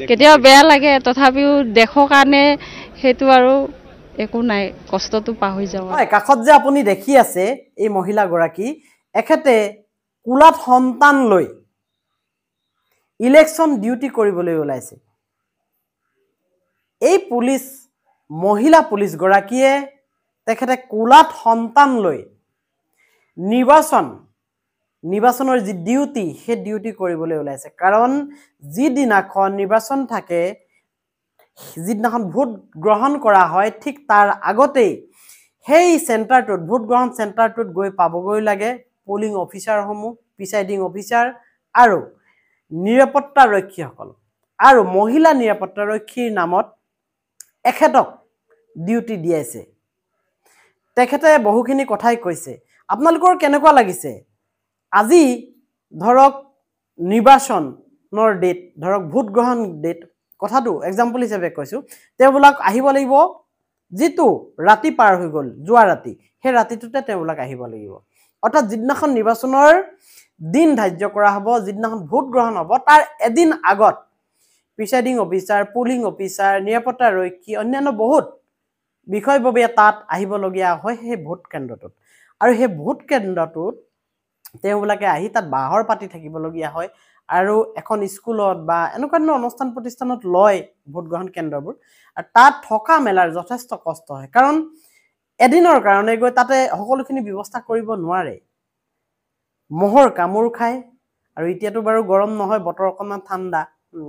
কেতিয়াবা বেয়া লাগে তথাপিও দেশৰ কাৰণে সেইটো আৰু একো নাই কষ্টটো পাহৰি যাওঁ হয় কাখত যে আপুনি দেখি আছে এই মহিলা গৰাকী এখেতে কুলাত সন্তান লৈ ইলেকশন ডিউটি কৰিবলৈ ওলাইছে এই পুলিশ মহিলা পুলিশ গৰাকীয়ে তেখেতে কুলাত সন্তান লৈ নিৰ্বাচনৰ যি ডিউটি সেই ডিউটি কৰিবলৈ ওলাইছে কাৰণ যি দিনাখন নিৰ্বাচন থাকে যিদিনাখন ভোট গ্ৰহণ কৰা হয় ঠিক তাৰ আগতেই সেই চেণ্টাৰটোত ভোট গ্ৰহণ চেণ্টাৰটোত গৈ পাবগৈ লাগে পোলিং অফিচাৰসমূহ প্ৰিসাইডিং অফিচাৰ আৰু নিৰাপত্তা ৰক্ষীসকল আৰু মহিলা নিৰাপত্তা ৰক্ষীৰ নামত এখেতক ডিউটি দিয়াইছে তেখেতে বহুখিনি কথাই কৈছে আপোনালোকৰ কেনেকুৱা লাগিছে আজি ধৰক নিৰ্বাচনৰ ডেট ধৰক ভোট গ্ৰহণ ডেট কথাটো এক্সাম্পল হিচাপে কৈছো তেওঁলোক আহিব লাগিব যেটো ৰাতি পাৰ হৈ গল জুৱা ৰাতি হে ৰাতিটোতে তেওঁলোক আহিব লাগিব অৰ্থাৎ যিদিনাখন নিৰ্বাচনৰ দিন ধাৰ্য কৰা হ'ব যিদিনাখন ভোট গ্ৰহণ হ'ব তাৰ এদিন আগত প্ৰিসাইডিং অফিচাৰ পোলিং অফিচাৰ নিৰাপত্তা ৰক্ষী অন্যান্য বহুত বিষয়ববীয়া তাত আহিবলগীয়া হয় সেই ভোট কেন্দ্ৰটোত আৰু সেই ভোট কেন্দ্ৰটোত তেওঁলোকে আহি তাত বাহৰ পাতি থাকিবলগীয়া হয় আৰু এখন স্কুলত বা এনেকুৱা ধৰণৰ অনুষ্ঠান প্ৰতিষ্ঠানত লয় ভোট গ্ৰহণ কেন্দ্ৰবোৰ আৰু তাত থকা মেলাৰ যথেষ্ট কষ্ট হয় কাৰণ এদিনৰ কাৰণে গৈ তাতে সকলোখিনি ব্যৱস্থা কৰিব নোৱাৰে মহৰ কামুৰ খায় আৰু এতিয়াতো বাৰু গৰম নহয় বতৰ অকমান ঠাণ্ডা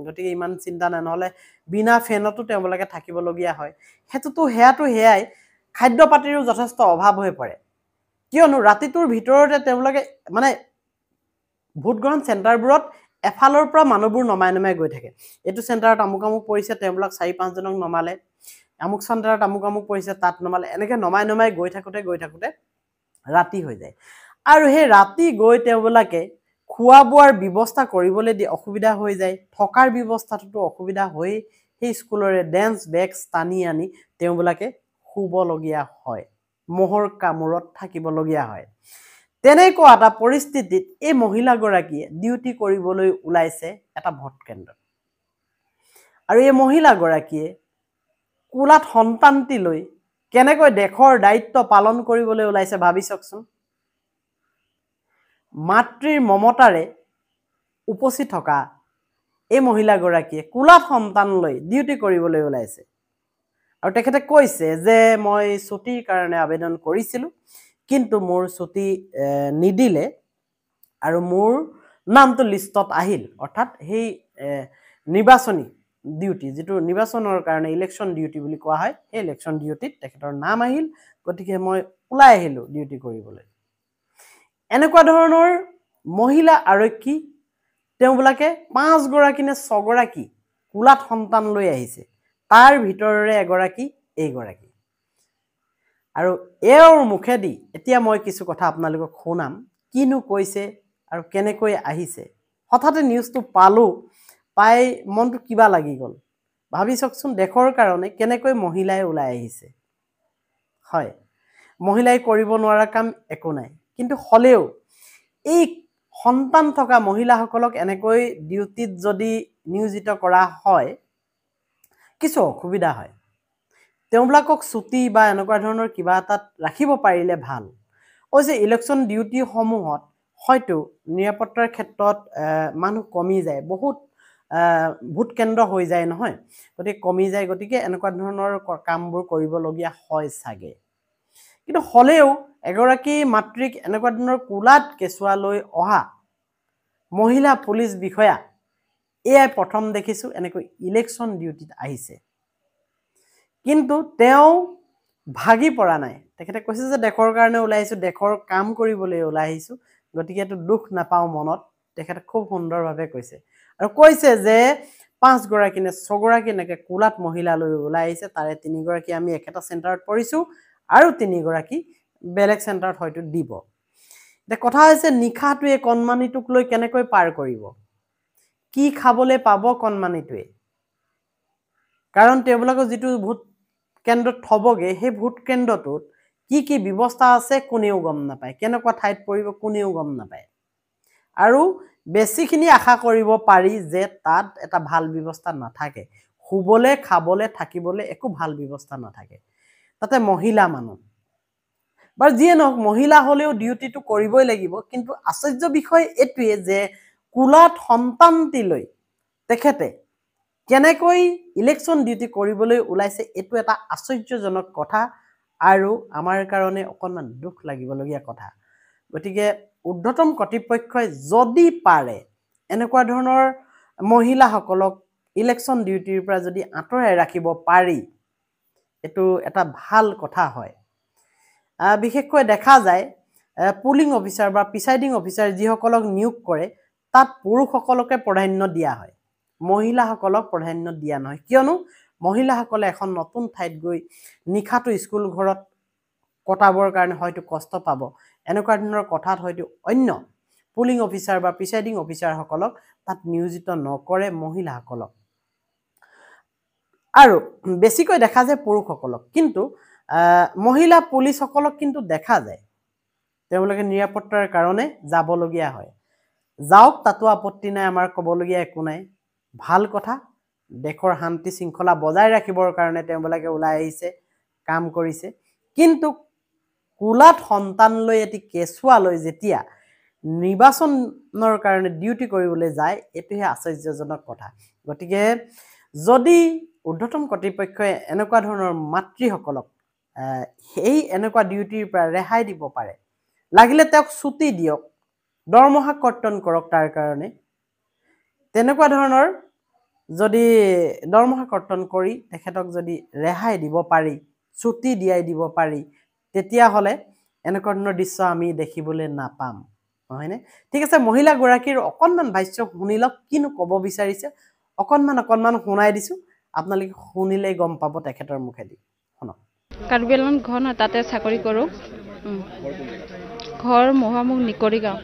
গতিকে ইমান চিন্তা নাই নহলে বিনা ফেনতো তেওঁলোকে থাকিবলগীয়া হয় হেতুটো হেয়াই খাদ্য পাতিৰো যথেষ্ট অভাৱ হৈ পৰে কিয়নো ৰাতিটোৰ ভিতৰতে তেওঁলোকে মানে ভোট গ্ৰহণ চেণ্টাৰবোৰত এফালৰ পৰা মানুহবোৰ নমাই গৈ থাকে এটো চেণ্টাৰত আমুক পৰিছে তেওঁলোক 4-5 জনক নমালে আমুক চেণ্টাৰত আমুক পৰিছে তাত নমালে এনেকে নমাই গৈ থাকোতে ৰাতি হৈ যায় আৰু সেই ৰাতি গৈ তেওঁলোকে খোৱা বোৱাৰ ব্যৱস্থা কৰিবলৈ দি অসুবিধা হৈ যায় থকাৰ ব্যৱস্থাটো অসুবিধা হৈ সেই স্কুলৰে ডেন্স বেক্স টানি আনি তেওঁলোকে শুবলগীয়া হয় মোহৰ কামুৰত থাকিবলগীয়া হয় তেনেকুৱা এটা পৰিস্থিতিত এই মহিলা গৰাকীয়ে ডিউটি কৰিবলৈ ওলাইছে এটা ভোট কেন্দ্ৰত আৰু এই মহিলা গৰাকীয়ে কুলাত সন্তানটি লৈ কেনেকৈ দেশৰ দায়িত্ব পালন কৰিবলৈ ওলাইছে ভাবি চাওকচোন মাতৃৰ মমতাৰে উপস্থিত থকা এই মহিলা গৰাকীয়ে কুলাত সন্তান লৈ ডিউটি কৰিবলৈ ওলাইছে আৰু তেখেতে কৈছে যে মই ছুটিৰ কাৰণে আবেদন কৰিছিলো কিন্তু মোৰ ছুটি নিদিলে আৰু মোৰ নামটো লিষ্টত আহিল অৰ্থাৎ সেই নিৰ্বাচনী ডিউটি যেটো নিৰ্বাচনৰ কাৰণে ইলেকশন ডিউটি বুলি কোৱা হয় এই ইলেকশন ডিউটিত তেখেতৰ নাম আহিল গতিকে মই ওলাই আহিলো ডিউটি কৰিবলৈ এনেকুৱা ধৰণৰ মহিলা আৰক্ষী তেওঁলোকে 5 গৰাকী নে 6 গৰাকী কুলাত সন্তান লৈ আহিছে তাৰ ভিতৰৰে এগৰাকী এই গৰাকী আৰু এওঁৰ মুখেদি এতিয়া মই কিছু কথা আপোনালোকক শুনাম কিনো কৈছে আৰু কেনেকৈ আহিছে হঠাতে নিউজটো পালো পাই মনটো কিবা লাগি গল ভাবি চাওকচোন দেশৰ কাৰণে কেনেকৈ মহিলাই ওলাই আহিছে হয় মহিলাই কৰিব নোৱাৰা কাম একো নাই কিন্তু হলেও এই সন্তান থকা মহিলাসকলক এনেকৈ ডিউটিত যদি নিয়োজিত কৰা হয় কিছু অসুবিধা হয় তেওঁলোকক ছুটি বা এনেকুৱা ধৰণৰ কিবা এটাত ৰাখিব পাৰিলে ভাল যে ইলেকশন ডিউটি সমূহত হয়তো নিৰাপত্তাৰ ক্ষেত্ৰত মানুহ কমি যায় বহুত ভোট কেন্দ্ৰ হৈ যায় নহয় গতিকে কমি যায় গতিকে এনেকুৱা ধৰণৰ কামবোৰ কৰিবলগীয়া হয় সাগে কিন্তু হলেও এগৰাকী মাতৃক এনেকুৱা ধৰণৰ কুলাত কেঁচুৱা লৈ অহা মহিলা পুলিশ বিষয়া এয়াই প্ৰথম দেখিছো এনেকৈ ইলেকশন ডিউটিত আহিছে কিন্তু তেওঁ ভাগি পৰা নাই তেখেতে কৈছে যে দেশৰ কাৰণে ওলাইছো দেশৰ কাম কৰিবলৈ ওলাই আহিছো গতিকে এটো দুখ নাপাও মনত তেখেতে খুব সুন্দৰভাৱে কৈছে আৰু কৈছে যে 5 গৰাকী নে 6 গৰাকী নেকে কুলাত মহিলা লৈ ওলাই আহিছে তাৰে 3 গৰাকী আমি একেটা চেণ্টাৰত পৰিছো আৰু 3 গৰাকী বেলেগ চেণ্টাৰত হয়তো দিব তে কথা হৈছে নিখাটোৱে কণমানিটোক লৈ কেনেকৈ পাৰ কৰিব কি খাবলৈ পাব কণমানিটোৱে কাৰণ তেওঁলোকৰ যেটো ভোট কেন্দ্ৰত থবগে সেই ভোট কেন্দ্ৰটোত কি ব্যৱস্থা আছে কোনেও গম নাপায় কেনেকুৱা ঠাইত পৰিব কোনেও গম নাপায় আৰু বেছিখিনি আশা কৰিব পাৰি যে তাত এটা ভাল ব্যৱস্থা নাথাকে শুবলে খাবলে থাকিবলে একো ভাল ব্যৱস্থা নাথাকে তাতে মহিলা মানুহ বাৰু যিয়ে নহওক মহিলা হলেও ডিউটিটো কৰিবই লাগিব কিন্তু আশ্চৰ্য বিষয় এটোৱে যে কুলাত সন্তানটি লৈ তেখেতে কেনেকৈ ইলেকশন ডিউটি কৰিবলৈ ওলাইছে এটো এটা আশ্চৰ্যজনক কথা আৰু আমাৰ কাৰণে অকনমান দুখ লাগিবলগীয়া কথা গতিকে উদ্ধতম কৰ্তৃপক্ষই যদি পাৰে এনেকুৱা ধৰণৰ মহিলাসকলক ইলেকশন ডিউটিৰ পৰা যদি আঁতৰাই ৰাখিব পাৰি এটো এটা ভাল কথা হয় বিশেষকৈ দেখা যায় পুলিং অফিচাৰ বা প্ৰিসাইডিং অফিচাৰ যিসকলক নিয়োগ কৰে তাত পুৰুষসকলকে প্ৰাধান্য দিয়া হয় মহিলাসকলক প্ৰাধান্য দিয়া নহয় কিয়নো মহিলাসকলে এখন নতুন ঠাইত গৈ নিখাটো স্কুল ঘৰত কটাবৰ কাৰণে হয়তো কষ্ট পাব এনেকুৱা ধৰণৰ কথাত হয়তো অন্য পুলিং অফিচাৰ বা প্ৰিসাইডিং অফিচাৰ সকলক তাত নিয়োজিত নকৰে মহিলাসকলক আৰু বেছিকৈ দেখা যায় পুৰুষসকলক কিন্তু মহিলা পুলিচ সকলক কিন্তু দেখা যায় তেওঁলোকে নিৰাপত্তাৰ কাৰণে যাবলগীয়া হয় যাওক তাতো আপত্তি নাই আমাৰ কবলগীয়া একো নাই ভাল কথা দেশৰ শান্তি শৃংখলা বজাই ৰাখিবৰ কাৰণে তেওঁলোকে ওলাই আহিছে কাম কৰিছে কিন্তু কুলাত সন্তান লৈ এটি কেছুৱা লৈ যেতিয়া নিৰ্বাচনৰ কাৰণে ডিউটি কৰিবলৈ যায় এটোহে আশ্চৰ্যজনক কথা গতিকে যদি উদ্ধতম কৰ্তৃপক্ষই এনেকুৱা ধৰণৰ মাতৃসকলক এই এনেকুৱা ডিউটিৰ পৰা ৰেহাই দিব পাৰে লাগিলে তেওঁক ছুটি দিয়ক দৰমহা কৰ্তন কৰক তাৰ কাৰণে তেনেকুৱা ধৰণৰ যদি দৰমহা কৰ্তন কৰি তেখেতক যদি ৰেহাই দিব পাৰি ছুটি দিয়াই দিব পাৰি তেতিয়া হলে এনেকুৱা ধৰণৰ দৃশ্য আমি দেখিবলৈ নাপাম হয়নে ঠিক আছে মহিলা গৰাকীৰ অকনমান ভাষ্য শুনিলক কিনো কব বিচাৰিছে অকনমান শুনাই দিছো আপোনালোকে শুনিলেই গম পাব তেখেতৰ মুখেদি শুনক কাৰ্বিআলং ঘৰ ন তাতে চাকৰি কৰো ঘৰ মহামুখ নিকৰি গাঁও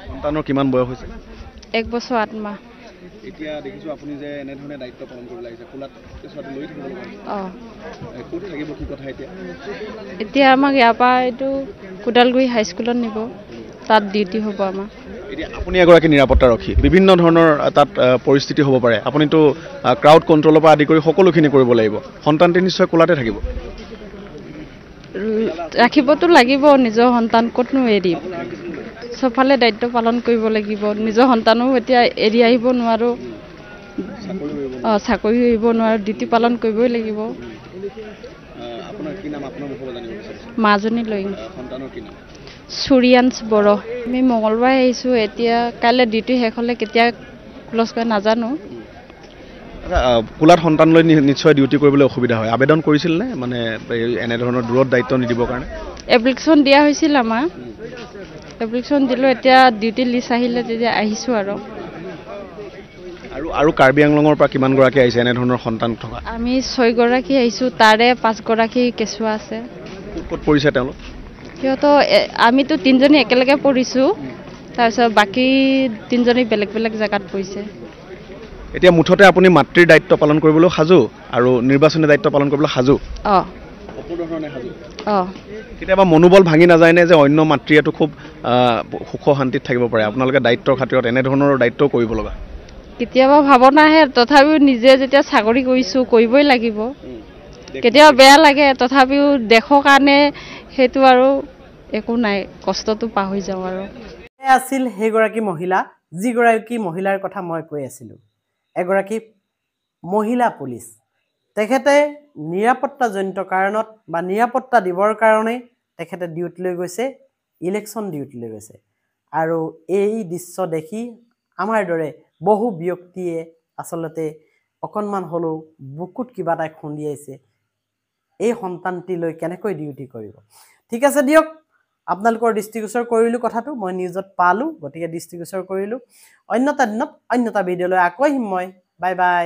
সন্তানৰ কিমান বয়স হৈছে 1 বছৰ 8 মাহ এতিয়া দেখিছো আপুনি যে এনে ধৰণে দায়িত্ব পালন কৰিব লাগিছে কুলাত কেছুৱাটো লৈ থাকিব লাগে ক'ত থাকিব কি কথা এতিয়া আমাক ইয়াৰ পৰা এইটো কুদালগুৰি হাই স্কুলত নিব তাত ডিউটি হ'ব আমাৰ এতিয়া আপুনি এগৰাকী নিৰাপত্তাৰক্ষী বিভিন্ন ধৰণৰ তাত পৰিস্থিতি হ'ব পাৰে আপুনিতো ক্ৰাউড কণ্ট্ৰলৰ পৰা আদি কৰি সকলোখিনি কৰিব লাগিব সন্তানটি নিশ্চয় কুলাতে থাকিব ৰাখিবতো লাগিব নিজৰ সন্তান ক'তনো এৰিম সফালে দায়িত্ব পালন কৰিব লাগিব নিজৰ সন্তানো এতিয়া এৰি আহিব নোৱাৰো চাকৰি কৰিব নোৱাৰো ডিউটি পালন কৰিবই লাগিব আপোনাৰ কি নাম আপোনাৰ মুখৰ জানিব বিচাৰিছে মাজনী লৈ সন্তানৰ কি নাম সূৰ্যাঞ্চ বড়ো আমি মঙ্গলবাৰে আহিছো এতিয়া কাইলৈ ডিউটি শেষ হ'লে কেতিয়া ক্লোজ কৰে নাজানো কুলাত সন্তান লৈ নিশ্চয় ডিউটি কৰিবলৈ অসুবিধা হয় আবেদন কৰিছিল নে মানে এনে ধৰণৰ দূৰত দায়িত্ব নিদিবৰ কাৰণে এপ্লিকেশ্যন দিয়া হৈছিল আমাৰ এপ্লিকেশ্যন দিলো এতিয়া ডিউটি লিষ্ট আহিলে তেতিয়া আহিছো আৰু কাৰ্বি আংলঙৰ পৰা কিমান গৰাকী আহিছে এনে ধৰণৰ সন্তান থকা আমি 6 গৰাকী আহিছো তাৰে 5 গৰাকী কেছুৱা আছে ক'ত পৰিছে তেওঁলোক কিয়তো আমিতো 3 জনী একেলগে পঢ়িছো তাৰপিছত বাকি 3 জনী বেলেগ বেলেগ জায়গাত পৰিছে এতিয়া মুঠতে আপুনি মাতৃৰ দায়িত্ব পালন কৰিবলৈ সাজু আৰু নিৰ্বাচনী দায়িত্ব পালন কৰিবলৈ সাজু সম্পূৰ্ণভাৱে সাজু কেতিয়াবা মনোবল ভাঙি নাযায় নে যে অন্য মাতৃয়েটো খুব সুখ শান্তিত থাকিব পাৰে আপোনালোকে দায়িত্বৰ খাতিৰত এনে ধৰণৰ দায়িত্ব কৰিব লগা কেতিয়াবা ভাৱনা আহে তথাপিও নিজে যেতিয়া চাকৰি কৰিছো কৰিবই লাগিব কেতিয়াবা বেয়া লাগে তথাপিও দেশৰ কাৰণে হেতু আৰু একো নাই কষ্টটো পাহৰি যাওঁ আৰু আছিল হেগৰাকী মহিলা যিগৰাকী মহিলাৰ কথা মই কৈ আছিলো এগৰাকী মহিলা পুলিচ তেখেতে নিৰাপত্তাজনিত কাৰণত বা নিৰাপত্তা দিবৰ কাৰণে তেখেতে ডিউটি লৈ গৈছে ইলেকশন ডিউটি লৈ গৈছে আৰু এই দৃশ্য দেখি আমাৰ দৰে বহু ব্যক্তিয়ে আসলতে অকনমান হলো বুকুত কিবা এটা খুন্দিয়াইছে এই সন্তানটি লৈ কেনেকৈ ডিউটি কৰিব ঠিক আছে দিয়ক আপোনালোকৰ দৃষ্টিগোচৰ কৰিলো কথাটো মই নিউজত পালো গতিকে দৃষ্টিগোচৰ কৰিলো অন্যতা দিনত অন্যতা ভিডিঅলৈ আকৌ আহিম মই বাই বাই